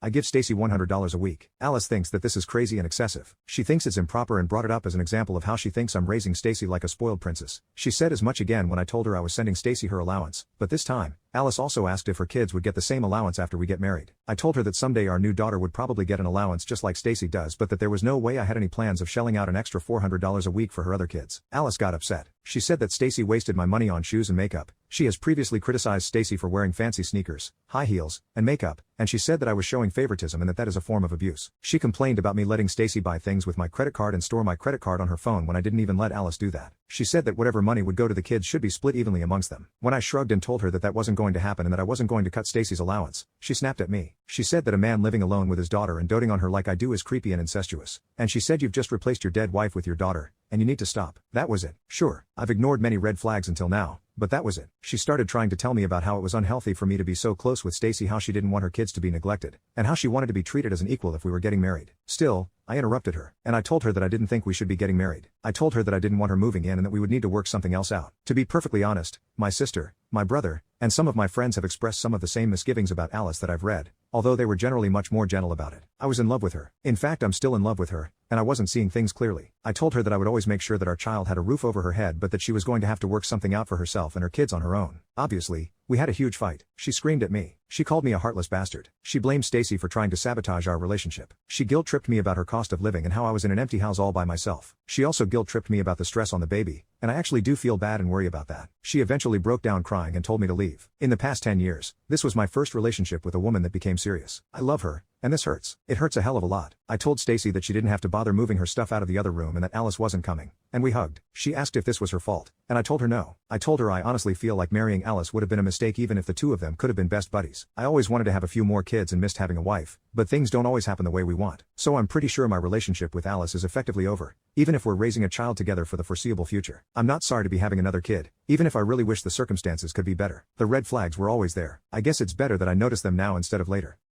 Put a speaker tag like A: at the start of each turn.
A: I give Stacy $100 a week. Alice thinks that this is crazy and excessive. She thinks it's improper and brought it up as an example of how she thinks I'm raising Stacy like a spoiled princess. She said as much again when I told her I was sending Stacy her allowance, but this time, Alice also asked if her kids would get the same allowance after we get married. I told her that someday our new daughter would probably get an allowance just like Stacy does, but that there was no way I had any plans of shelling out an extra $400 a week for her other kids. Alice got upset. She said that Stacy wasted my money on shoes and makeup. She has previously criticized Stacy for wearing fancy sneakers, high heels, and makeup, and she said that I was showing favoritism and that is a form of abuse. She complained about me letting Stacy buy things with my credit card and store my credit card on her phone when I didn't even let Alice do that. She said that whatever money would go to the kids should be split evenly amongst them. When I shrugged and told her that that wasn't going to happen and that I wasn't going to cut Stacy's allowance, she snapped at me. She said that a man living alone with his daughter and doting on her like I do is creepy and incestuous. And she said you've just replaced your dead wife with your daughter, and you need to stop. That was it. Sure, I've ignored many red flags until now, but that was it. She started trying to tell me about how it was unhealthy for me to be so close with Stacy, how she didn't want her kids to be neglected, and how she wanted to be treated as an equal if we were getting married. Still, I interrupted her, and I told her that I didn't think we should be getting married. I told her that I didn't want her moving in and that we would need to work something else out. To be perfectly honest, my sister, my brother, and some of my friends have expressed some of the same misgivings about Alice that I've read, although they were generally much more gentle about it. I was in love with her. In fact, I'm still in love with her, and I wasn't seeing things clearly. I told her that I would always make sure that our child had a roof over her head, but that she was going to have to work something out for herself and her kids on her own. Obviously, we had a huge fight. She screamed at me. She called me a heartless bastard. She blamed Stacy for trying to sabotage our relationship. She guilt-tripped me about her cost of living and how I was in an empty house all by myself. She also guilt-tripped me about the stress on the baby, and I actually do feel bad and worry about that. She eventually broke down crying and told me to leave. In the past 10 years, this was my first relationship with a woman that became serious. I love her, and this hurts. It hurts a hell of a lot. I told Stacy that she didn't have to bother moving her stuff out of the other room and that Alice wasn't coming, and we hugged. She asked if this was her fault, and I told her no. I told her I honestly feel like marrying Alice would have been a mistake even if the two of them could have been best buddies. I always wanted to have a few more kids and missed having a wife, but things don't always happen the way we want. So I'm pretty sure my relationship with Alice is effectively over, even if we're raising a child together for the foreseeable future. I'm not sorry to be having another kid, even if I really wish the circumstances could be better. The red flags were always there. I guess it's better that I notice them now instead of later.